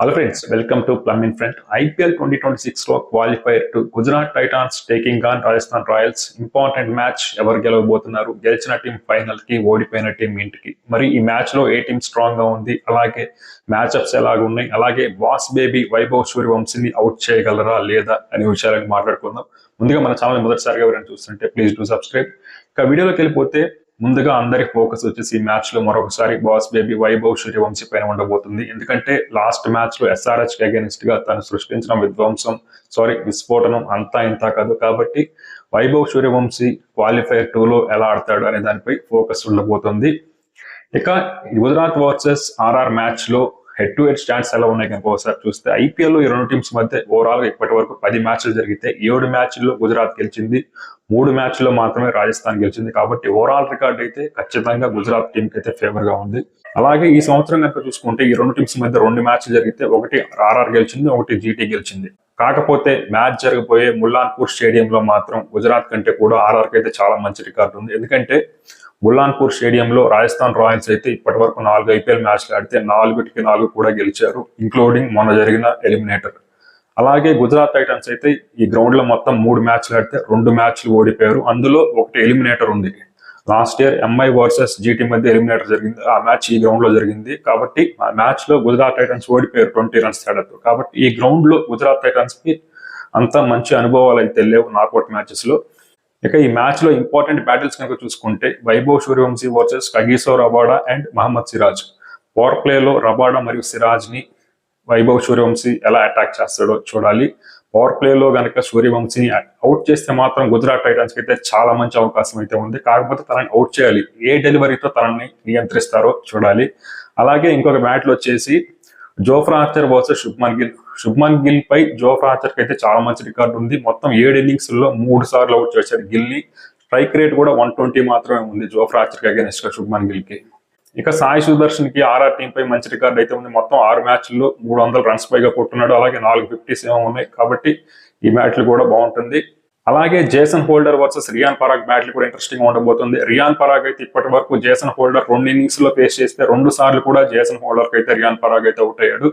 Hello friends, welcome to Plum in Front. IPL 2026 లో qualifier to Gujarat Titans taking on Rajasthan Royals. Important match. ఎవరు గెలవబోతున్నారు? గెలిచిన team final కి, ఓడిపోయిన టీం ఇంటికి. మరి ఈ మ్యాచ్ లో ఏ టీం స్ట్రాంగ్ గా ఉంది, అలాగే మ్యాచ్అప్స్ ఎలాగ ఉన్నాయి, అలాగే బాస్ బేబీ వైభవ్ సూర్యవంశీని అవుట్ చేయగలరా లేదా అనే విషయాలను మాట్లాడుకుందాం. ముందుగా మన ఛానల్ మొదటిసారిగా ఎవరైనా చూస్తుంటే ప్లీజ్ డూ సబ్స్క్రైబ్. ఇక వీడియోలోకి వెళ్ళిపోతే ముందుగా అందరి ఫోకస్ వచ్చేసి ఈ మ్యాచ్ లో మరొకసారి బాస్ బేబీ వైభవ్ సూర్యవంశీ పైన ఉండబోతుంది. ఎందుకంటే లాస్ట్ మ్యాచ్ లో SRH కి అగేనిస్ట్ గా తను సృష్టించిన విస్ఫోటనం అంతా ఇంత కాదు. కాబట్టి వైభవ్ సూర్యవంశీ క్వాలిఫైర్ 2 లో ఎలా ఆడతాడు అనే దానిపై ఫోకస్ ఉండబోతుంది. ఇక గుజరాత్ వర్సెస్ RR మ్యాచ్ లో హెడ్ టు హెడ్ స్టాండ్స్ ఎలా ఉన్నాయి కనుక ఒకసారి చూస్తే IPL లో ఈ రెండు టీమ్స్ మధ్య ఓవరాల్ గా ఇప్పటి వరకు 10 మ్యాచ్లు జరిగితే 7 మ్యాచ్ల్లో గుజరాత్ గెలిచింది, 3 మ్యాచ్ల్లో మాత్రమే రాజస్థాన్ గెలిచింది. కాబట్టి ఓవరాల్ రికార్డ్ అయితే ఖచ్చితంగా గుజరాత్ టీం కి అయితే ఫేవర్ గా ఉంది. అలాగే ఈ సంవత్సరం కనుక చూసుకుంటే ఈ రెండు టీమ్స్ మధ్య 2 మ్యాచ్లు జరిగితే ఒకటి RR గెలిచింది, ఒకటి GT గెలిచింది. కాకపోతే మ్యాచ్ జరగబోయే ముల్లాన్పూర్ స్టేడియంలో మాత్రం గుజరాత్ కంటే కూడా RR కి అయితే చాలా మంచి రికార్డు ఉంది. ఎందుకంటే ముల్లాన్పూర్ స్టేడియంలో రాజస్థాన్ రాయల్స్ అయితే ఇప్పటి వరకు 4 IPL మ్యాచ్లు ఆడితే 4కి 4 కూడా గెలిచారు, ఇంక్లూడింగ్ మొన్న జరిగిన ఎలిమినేటర్. అలాగే గుజరాత్ టైటన్స్ అయితే ఈ గ్రౌండ్ లో మొత్తం 3 మ్యాచ్లు ఆడితే 2 మ్యాచ్లు ఓడిపోయారు, అందులో ఒకటి ఎలిమినేటర్ ఉంది. Last year MI versus GT మధ్య ఎలిమినేటర్ జరిగింది, ఆ మ్యాచ్ ఈ గ్రౌండ్ లో జరిగింది. కాబట్టి ఆ మ్యాచ్ లో గుజరాత్ టైటన్స్ ఓడిపోయారు 20 రన్స్ తేడాతో. కాబట్టి ఈ గ్రౌండ్ లో గుజరాత్ టైటన్స్ కి అంత మంచి అనుభవాలు అయితే లేవు నాకౌట్ మ్యాచెస్ లో. ఇక ఈ మ్యాచ్ లో ఇంపార్టెంట్ బ్యాటిల్స్ కనుక చూసుకుంటే Vaibhav Suryavanshi versus Kagiso Rabada and Mohammed Siraj. Power ప్లేలో రబాడా మరియు సిరాజ్ ని వైభవ్ సూర్యవంశీ ఎలా అటాక్ చేస్తాడో చూడాలి. పవర్ ప్లేలో గనక సూర్యవంశీని అవుట్ చేస్తే మాత్రం గుజరాత్ టైటన్స్ కి అయితే చాలా మంచి అవకాశం అయితే ఉంది. కాకపోతే తనని అవుట్ చేయాలి, ఏ డెలివరీతో తనని నియంత్రిస్తారో చూడాలి. అలాగే ఇంకొక బ్యాట్లు వచ్చేసి Jofra Archer versus Shubman Gill పై జోఫ్రా ఆర్చర్ కి అయితే చాలా మంచి రికార్డు ఉంది. మొత్తం 7 ఇన్నింగ్స్ లో 3 సార్లు అవుట్ చేశారు గిల్ ని. స్ట్రైక్ రేట్ కూడా 120 మాత్రమే ఉంది జోఫ్రా ఆర్చర్ కి అగేనిస్ట్ గా శుభ్మన్ గిల్ కి. ఇక సాయి సుదర్శన్ కి RR టీం పై మంచి రికార్డు అయితే ఉంది. మొత్తం 6 మ్యాచ్ల్లో 300 రన్స్ పైగా కొట్టున్నాడు, అలాగే 4 50s ఏమో ఉన్నాయి. కాబట్టి ఈ మ్యాచ్లు కూడా బాగుంటుంది. అలాగే Jason Holder versus Riyan Parag battle కూడా ఇంట్రెస్టింగ్ ఉండబోతుంది. రియాన్ పరాగ్ అయితే ఇప్పటి వరకు జేసన్ హోల్డర్ 2 ఇన్నింగ్స్ లో ఫేస్ చేస్తే 2 సార్లు కూడా జేసన్ హోల్డర్ అయితే రియాన్ పరాగ్ అయితే అవుట్ అయ్యాడు.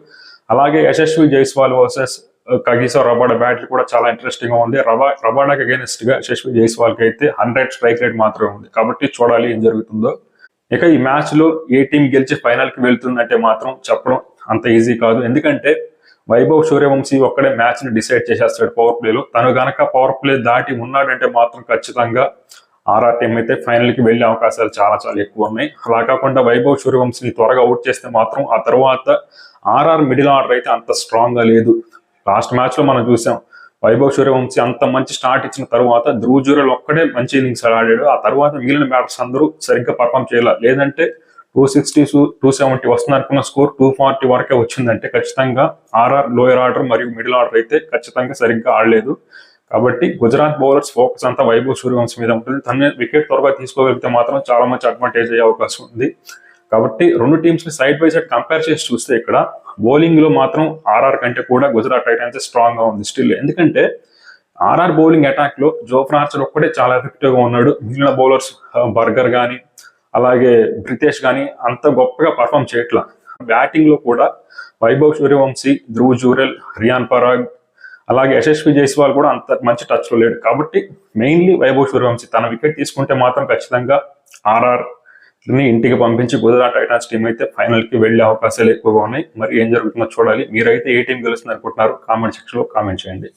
అలాగే Yashasvi Jaiswal versus Kagiso Rabada battle కూడా చాలా ఇంట్రెస్టింగ్ గా ఉంది. రబాడాకి అగేనిస్ట్ గా యశస్వి జైస్వాల్ కి అయితే 100 స్ట్రైక్ రేట్ మాత్రమే ఉంది. కాబట్టి చూడాలి ఏం జరుగుతుందో. ఇక ఈ మ్యాచ్ లో ఏ టీం గెలిచి ఫైనల్ కి వెళ్తుందంటే మాత్రం చెప్పడం అంత ఈజీ కాదు. ఎందుకంటే వైభవ్ సూర్యవంశీ ఒక్కడే మ్యాచ్ ని డిసైడ్ చేసేస్తాడు పవర్ ప్లేలో. తను గనక పవర్ ప్లే దాటి ఉన్నాడంటే మాత్రం ఖచ్చితంగా RR టీం అయితే ఫైనల్ కి వెళ్లే అవకాశాలు చాలా చాలా ఎక్కువ ఉన్నాయి. అలా కాకుండా వైభవ్ సూర్యవంశీని త్వరగా అవుట్ చేస్తే మాత్రం ఆ తర్వాత RR మిడిల్ ఆర్డర్ అయితే అంత స్ట్రాంగ్ గా లేదు. లాస్ట్ మ్యాచ్ లో మనం చూసాం వైభవ్ సూర్యవంశీ అంత మంచి స్టార్ట్ ఇచ్చిన తర్వాత ధ్రువ్ జురెల్ ఒక్కడే మంచి ఇన్నింగ్స్ ఆడాడు. ఆ తర్వాత మిగిలిన బ్యాటర్స్ అందరూ సరిగ్గా పర్ఫామ్ చేయాలి. లేదంటే 260 270 వస్తుంది అనుకున్న స్కోర్ 240 వరకే వచ్చిందంటే ఖచ్చితంగా RR లోయర్ ఆర్డర్ మరియు మిడిల్ ఆర్డర్ అయితే ఖచ్చితంగా సరిగ్గా ఆడలేదు. కాబట్టి గుజరాత్ బౌలర్స్ ఫోకస్ అంతా వైభవ్ సూర్యవంశీ మీద ఉంటుంది. తన వికెట్ త్వరగా తీసుకోగలిగితే మాత్రం చాలా మంచి అడ్వాంటేజ్ అయ్యే అవకాశం ఉంది. కాబట్టి రెండు టీమ్స్ ని సైడ్ బై సైడ్ కంపేర్ చేసి చూస్తే ఇక్కడ బౌలింగ్ లో మాత్రం RR కంటే కూడా గుజరాత్ టైటన్స్ స్ట్రాంగ్ గా ఉంది స్టిల్. ఎందుకంటే RR బౌలింగ్ అటాక్ లో జోఫ్రా ఆర్చర్ ఒక్కడే చాలా ఎఫెక్టివ్ గా ఉన్నాడు. మిగిలిన బౌలర్స్ బర్గర్ గానీ అలాగే బ్రితేష్ గానీ అంత గొప్పగా పర్ఫామ్ చేయట్లా. బ్యాటింగ్ లో కూడా వైభవ్ సూర్యవంశీ, ధ్రువ్ జురెల్, రియాన్ పరాగ్ అలాగే యశస్వి జైస్వాల్ కూడా అంత మంచి టచ్ లో లేడు. కాబట్టి మెయిన్లీ వైభవ్ సూర్యవంశీ తన వికెట్ తీసుకుంటే మాత్రం ఖచ్చితంగా RR ని ఇంటికి పంపించి గుజరాత్ టైటన్స్ టీం అయితే ఫైనల్ కి వెళ్లే అవకాశాలు ఎక్కువగా ఉన్నాయి. మరి ఏం జరుగుతుందో చూడాలి. మీరైతే ఏ టీం గెలుస్తుంది అనుకుంటున్నారు? కామెంట్ సెక్షన్ లో కామెంట్ చేయండి.